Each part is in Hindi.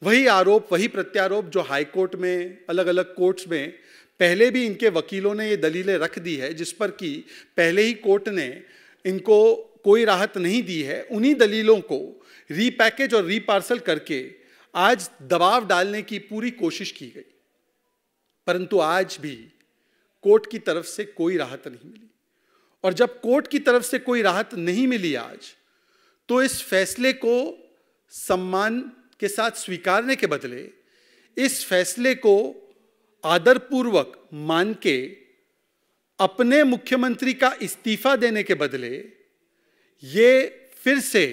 वही आरोप, वही प्रत्यारोप जो हाई कोर्ट में, अलग अलग कोर्ट्स में पहले भी इनके वकीलों ने ये दलीलें रख दी है, जिस पर कि पहले ही कोर्ट ने इनको कोई राहत नहीं दी है। उन्हीं दलीलों को रीपैकेज और रीपार्सल करके आज दबाव डालने की पूरी कोशिश की गई, परंतु आज भी कोर्ट की तरफ से कोई राहत नहीं मिली। और जब कोर्ट की तरफ से कोई राहत नहीं मिली आज, तो इस फैसले को सम्मान के साथ स्वीकारने के बदले, इस फैसले को आदरपूर्वक मान के अपने मुख्यमंत्री का इस्तीफा देने के बदले ये फिर से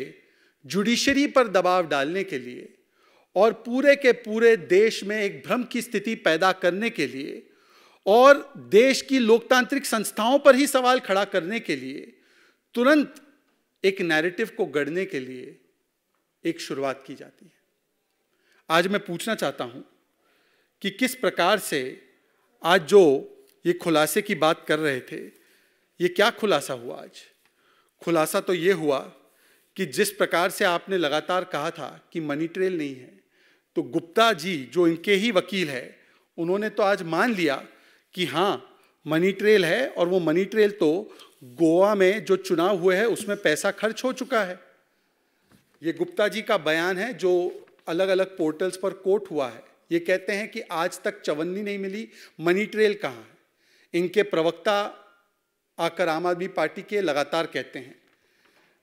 जुडिशरी पर दबाव डालने के लिए और पूरे के पूरे देश में एक भ्रम की स्थिति पैदा करने के लिए और देश की लोकतांत्रिक संस्थाओं पर ही सवाल खड़ा करने के लिए तुरंत एक नैरेटिव को गढ़ने के लिए एक शुरुआत की जाती है। आज मैं पूछना चाहता हूं कि किस प्रकार से आज जो ये खुलासे की बात कर रहे थे, ये क्या खुलासा हुआ आज? खुलासा तो ये हुआ कि जिस प्रकार से आपने लगातार कहा था कि मनी ट्रेल नहीं है, तो गुप्ता जी जो इनके ही वकील है, उन्होंने तो आज मान लिया कि हाँ मनी ट्रेल है, और वो मनी ट्रेल तो गोवा में जो चुनाव हुए हैं उसमें पैसा खर्च हो चुका है। ये गुप्ता जी का बयान है जो अलग अलग पोर्टल्स पर कोट हुआ है। ये कहते हैं कि आज तक चवन्नी नहीं मिली, मनी ट्रेल कहाँ है। इनके प्रवक्ता आकर आम आदमी पार्टी के लगातार कहते हैं।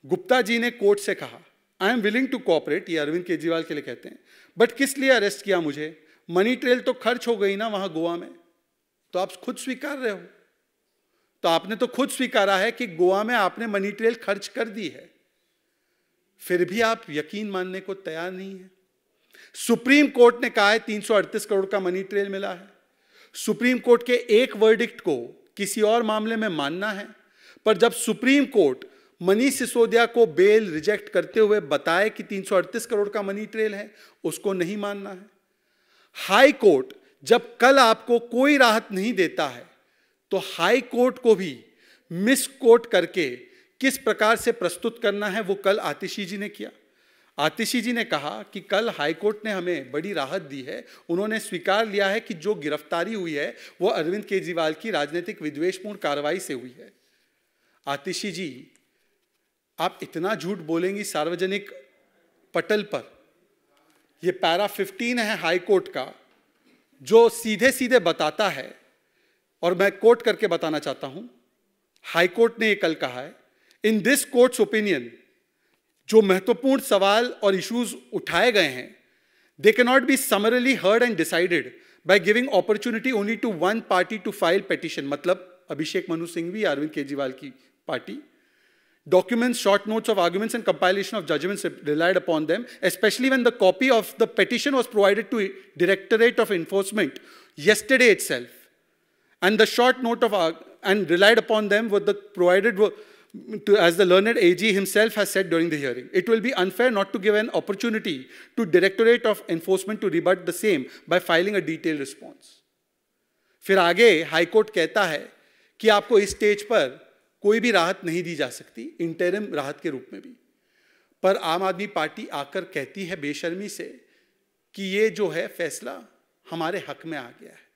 गुप्ता जी ने कोर्ट से कहा, I am willing to cooperate, ये अरविंद केजरीवाल के लिए कहते हैं, बट किस लिए अरेस्ट किया मुझे? मनी ट्रेल तो खर्च हो गई ना वहां गोवा में। तो आप खुद स्वीकार रहे हो, तो आपने तो खुद स्वीकारा है कि गोवा में आपने मनी ट्रेल खर्च कर दी है, फिर भी आप यकीन मानने को तैयार नहीं है। सुप्रीम कोर्ट ने कहा है 338 करोड़ का मनी ट्रेल मिला है। सुप्रीम कोर्ट के एक वर्डिक्ट को किसी और मामले में मानना है, पर जब सुप्रीम कोर्ट मनीष सिसोदिया को बेल रिजेक्ट करते हुए बताए कि 338 करोड़ का मनी ट्रेल है, उसको नहीं मानना है। हाई कोर्ट जब कल आपको कोई राहत नहीं देता है, तो हाई कोर्ट को भी मिस कोट करके किस प्रकार से प्रस्तुत करना है वो कल आतिशी जी ने किया। आतिशी जी ने कहा कि कल हाई कोर्ट ने हमें बड़ी राहत दी है, उन्होंने स्वीकार लिया है कि जो गिरफ्तारी हुई है वो अरविंद केजरीवाल की राजनीतिक विद्वेषपूर्ण कार्रवाई से हुई है। आतिशी जी, आप इतना झूठ बोलेंगी सार्वजनिक पटल पर। ये पैरा 15 है हाई कोर्ट का, जो सीधे सीधे बताता है, और मैं कोट करके बताना चाहता हूं। हाई कोर्ट ने ये कल कहा है, इन दिस कोर्ट्स ओपिनियन, जो महत्वपूर्ण सवाल और इश्यूज उठाए गए हैं, they can not be summarily heard and decided by giving opportunity only to one party to file petition. मतलब अभिषेक मनु सिंघवी, अरविंद केजरीवाल की पार्टी। Documents, short notes of arguments and compilation of judgments relied upon them, especially when the copy of the petition was provided to Directorate of Enforcement yesterday itself. And the short note of and relied upon them were provided as the learned AG himself has said during the hearing. It will be unfair not to give an opportunity to Directorate of Enforcement to rebut the same by filing a detailed response. फिर आगे हाई कोर्ट कहता है कि आपको इस स्टेज पर कोई भी राहत नहीं दी जा सकती, इंटरिम राहत के रूप में भी। पर आम आदमी पार्टी आकर कहती है बेशर्मी से कि ये जो है फैसला हमारे हक में आ गया है।